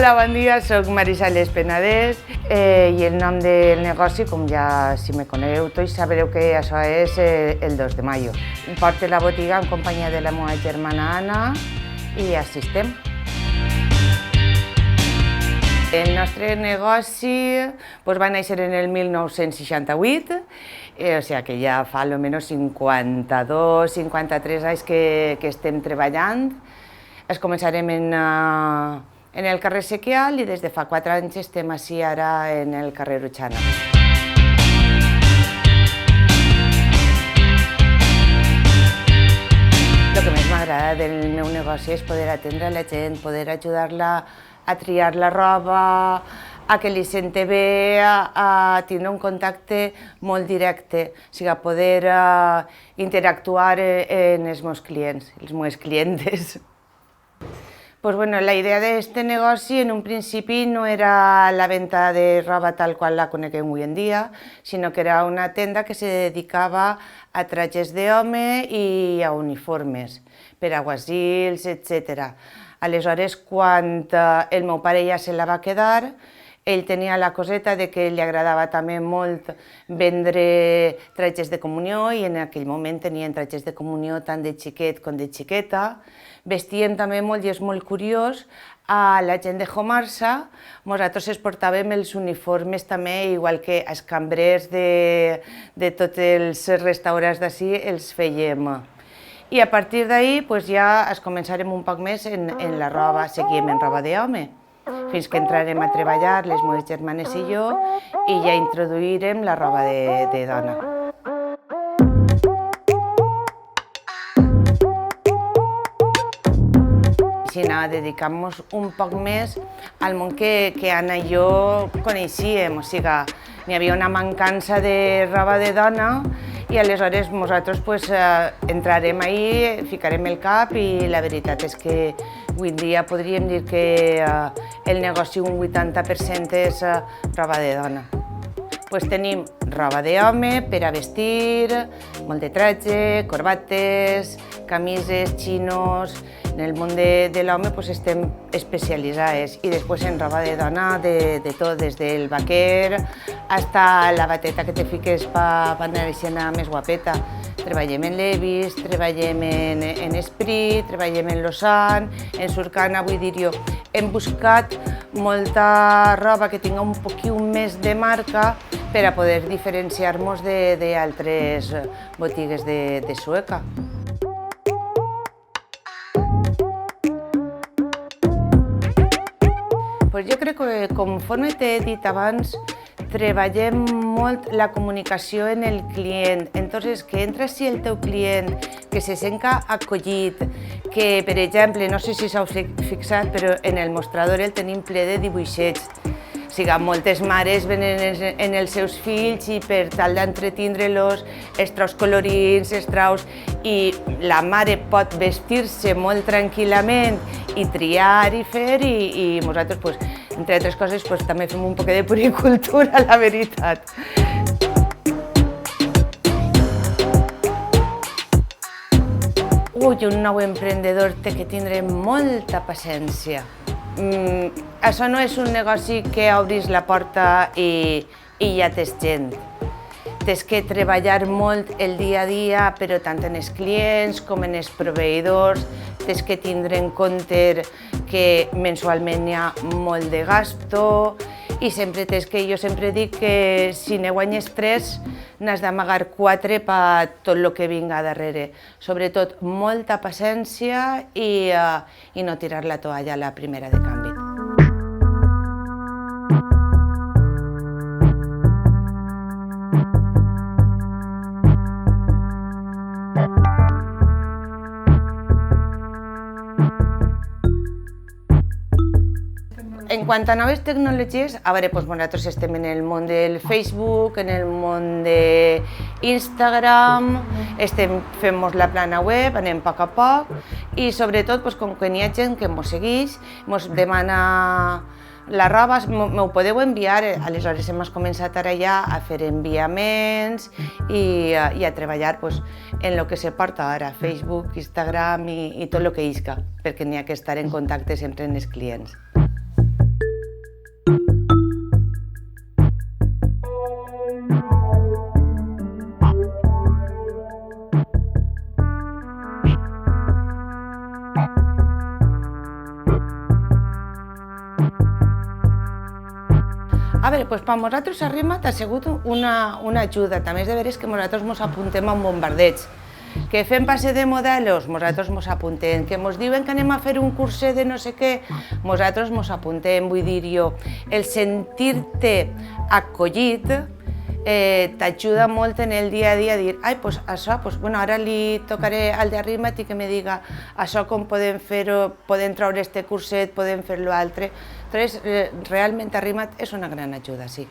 Hola, bon dia, soc Marisales Penedès i el nom del negoci, com ja si me conegueu tots, sabreu que això és el 2 de maio. Porto la botiga en companyia de la meva germana Anna i així estem. El nostre negoci va néixer en el 1968, o sigui que ja fa almenys 52-53 anys que estem treballant. Començarem en el carrer Sequial i des de fa 4 anys estem així ara en el carrer Utxana. El que més m'agrada del meu negoci és poder atendre la gent, poder ajudar-la a triar la roba, a que li senti bé, a tindre un contacte molt directe, o sigui, a poder interactuar amb els meus clients, les meves clientes. La idea d'aquest negoci en un principi no era la venda de roba tal qual la coneguem avui en dia, sinó que era una tenda que se dedicava a trajes d'home i a uniformes, per a guasils, etc. Aleshores, quan el meu pare ja se la va quedar, ell tenia la coseta de que li agradava també molt vendre trajes de comunió i en aquell moment tenien trajes de comunió tant de xiquet com de xiqueta. Vestien també molt, i és molt curiós, a la gent de Jomarsa. Nosaltres es portàvem els uniformes també, igual que els cambrers de tots els restaurants d'ací els fèiem. I a partir d'ahir ja es començarem un poc més en la roba, seguim en roba d'home, fins que entrarem a treballar les meves germanes i jo i ja introduirem la roba de dona. Així dedicant-nos un poc més al món que Anna i jo coneixíem, o sigui, n'hi havia una mancança de roba de dona i aleshores nosaltres entrarem ahí, ficarem el cap i la veritat és que avui en dia podríem dir que el negoci un 80% és roba de dona. Tenim roba d'home per a vestir, molt de traje, corbates, camises, xinos. En el món de l'home estem especialitzades i després en roba de dona de tot, des del vaquer fins a la bateta que te fiques per anar més guapeta. Treballem en Levi's, treballem en Esprit, treballem en Lausanne, en Surcana, vull dir jo. Hem buscat molta roba que tingui un poquet més de marca per a poder diferenciar-nos d'altres botigues de Sueca. Jo crec que, conforme t'he dit abans, treballem molt la comunicació en el client. Entonces, que entra així el teu client, que se senta acollit, que, per exemple, no sé si s'heu fixat, però en el mostrador el tenim ple de dibuixets. O sigui, moltes mares venen en els seus fills i per tal d'entretindre-los els traus colorins, els traus... I la mare pot vestir-se molt tranquil·lament i triar i fer i nosaltres, entre altres coses, també fem un poc de puricultura, la veritat. Un nou emprendedor té que tindre molta paciència. Això no és un negoci que obris la porta i ja tens gent. Tens que treballar molt el dia a dia, però tant en els clients com en els proveïdors. Tens que tindre en compte que mensualment hi ha molt de gasto i jo sempre dic que si ne guanyes 3 n'has d'amagar 4 per tot el que vinga darrere. Sobretot molta paciència i no tirar la toalla a la primera de canvi. En quant a noves tecnologies, nosaltres estem en el món del Facebook, en el món d'Instagram, fem la plana web, anem a poc i sobretot, com que n'hi ha gent que ens segueix, ens demana la roba, m'ho podeu enviar, aleshores hem començat ara ja a fer enviaments i a treballar en el que se porta ara, Facebook, Instagram i tot el que isca, perquè n'hi ha que estar en contacte sempre amb els clients. A veure, doncs per nosaltres Arrima't ha sigut una ajuda. També és de veres que nosaltres ens apuntem a un bombardeig. Que fem passe de modelos, nosaltres ens apuntem. Que ens diuen que anem a fer un curset de no sé què, nosaltres ens apuntem. Vull dir jo, el sentir-te acollit t'ajuda molt en el dia a dia a dir, ai, doncs això, bueno, ara li tocaré al d'Arrima't i que me diga això com podem fer-ho, podem treure este curset, podem fer l'altre. Realment Arrima't és una gran ajuda, sí.